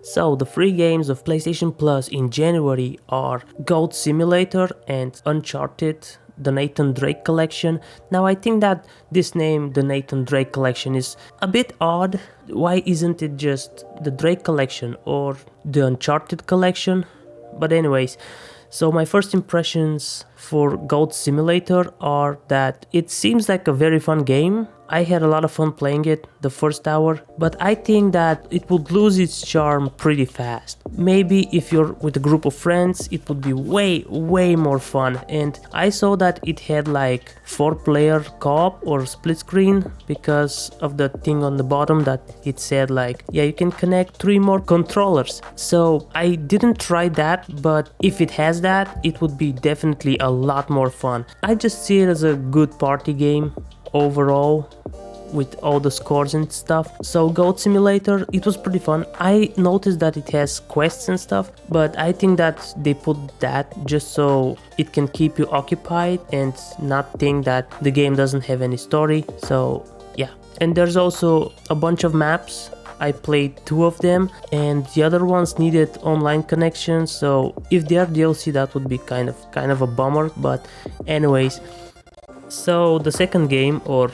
So the free games of PlayStation Plus in January are Goat Simulator and Uncharted, the Nathan Drake Collection. Now I think that this name, the Nathan Drake Collection, is a bit odd. Why isn't it just the Drake Collection or the Uncharted Collection? But anyways, so my first impressions for Goat Simulator are that it seems like a very fun game. I had a lot of fun playing it the first hour, but I think that it would lose its charm pretty fast. Maybe if you're with a group of friends, it would be way more fun. And I saw that it had like 4-player co-op or split screen because of the thing on the bottom that it said like, yeah, you can connect 3 more controllers. So I didn't try that, but if it has that, it would be definitely a lot more fun. I just see it as a good party game overall with all the scores and stuff. So Goat Simulator, it was pretty fun. I noticed that it has quests and stuff, but I think that they put that just so it can keep you occupied and not think that the game doesn't have any story. So yeah, and there's also a bunch of maps. I played 2 of them and the other ones needed online connection, so if they are DLC that would be kind of a bummer. But anyways, so the second game, or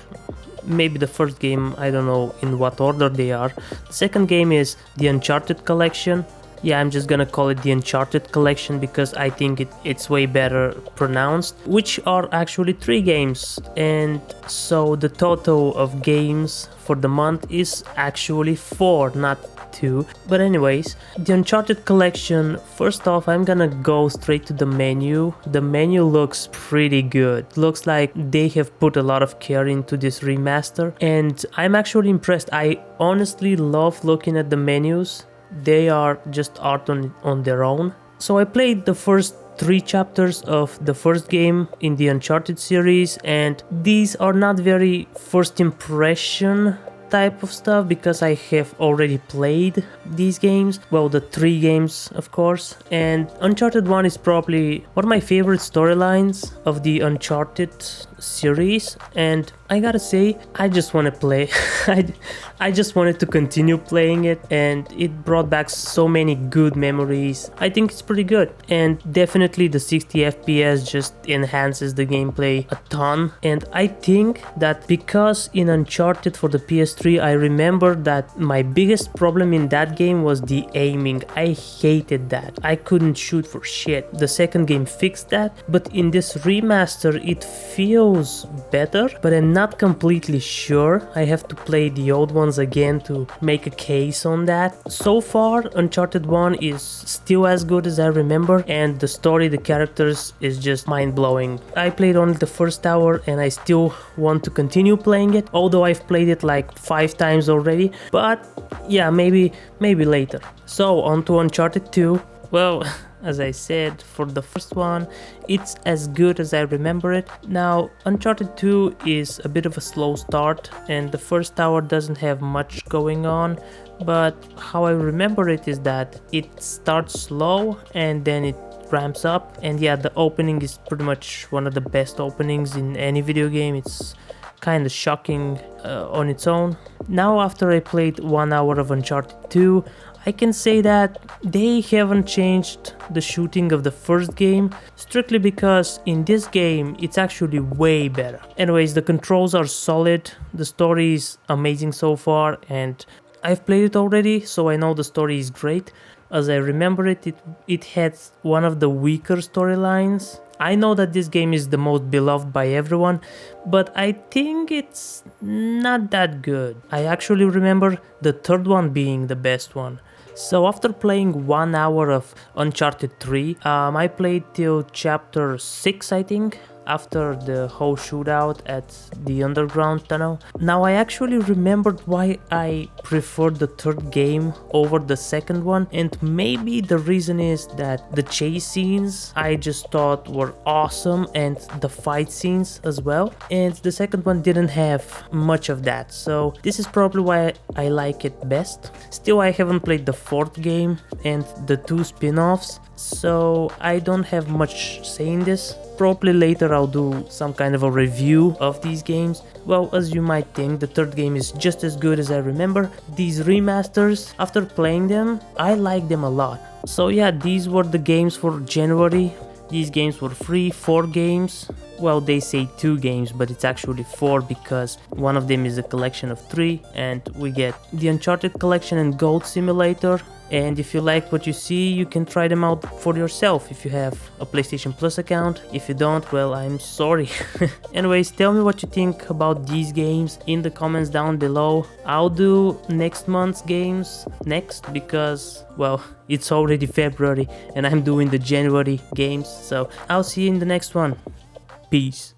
maybe the first game, I don't know in what order they are. The second game is the Uncharted Collection. Yeah, I'm just gonna call it the Uncharted Collection because I think it's way better pronounced, which are actually 3 games. And so the total of games for the month is actually 4, not 2. But anyways, the Uncharted Collection, first off, I'm gonna go straight to the menu. The menu looks pretty good. Looks like they have put a lot of care into this remaster, and I'm actually impressed. I honestly love looking at the menus. They are just art on their own. So I played the first 3 chapters of the first game in the Uncharted series, and these are not very first impression type of stuff because I have already played these games, well, the 3 games of course. And Uncharted 1 is probably one of my favorite storylines of the Uncharted series, and I gotta say, I just want to play. I just wanted to continue playing it, and it brought back so many good memories. I think it's pretty good, and definitely the 60 FPS just enhances the gameplay a ton. And I think that because in Uncharted for the PS3, I remember that my biggest problem in that game was the aiming. I hated that. I couldn't shoot for shit. The second game fixed that, but in this remaster it feels better, but I'm not completely sure. I have to play the old ones again to make a case on that. So far, Uncharted 1 is still as good as I remember, and the story, the characters is just mind-blowing. I played only the first hour and I still want to continue playing it, although I've played it like 5 times already, but yeah, maybe later. So on to Uncharted 2. Well, as I said, for the first one, it's as good as I remember it. Now, Uncharted 2 is a bit of a slow start, and the first hour doesn't have much going on, but how I remember it is that it starts slow and then it ramps up. And yeah, the opening is pretty much one of the best openings in any video game. It's kind of shocking on its own. Now, after I played 1 hour of Uncharted 2, I can say that they haven't changed the shooting of the first game, strictly because in this game it's actually way better. Anyways, the controls are solid, the story is amazing so far, and I've played it already, so I know the story is great. As I remember it had one of the weaker storylines. I know that this game is the most beloved by everyone, but I think it's not that good. I actually remember the third one being the best one. So after playing 1 hour of Uncharted 3, I played till chapter 6, I think, after the whole shootout at the underground tunnel. Now I actually remembered why I preferred the third game over the second one, and maybe the reason is that the chase scenes I just thought were awesome, and the fight scenes as well, and the second one didn't have much of that, so this is probably why I like it best. Still, I haven't played the fourth game and the 2 spin-offs, so I don't have much say in this. Probably later I'll do some kind of a review of these games. Well, as you might think, the third game is just as good as I remember. These remasters, after playing them, I like them a lot. So yeah, these were the games for January. These games were free, 4 games. Well, they say 2 games, but it's actually 4 because one of them is a collection of 3, and we get the Uncharted collection and Goat Simulator. And if you like what you see, you can try them out for yourself if you have a PlayStation Plus account. If you don't, well, I'm sorry. Anyways, tell me what you think about these games in the comments down below. I'll do next month's games next because, well, it's already February and I'm doing the January games. So I'll see you in the next one. Peace.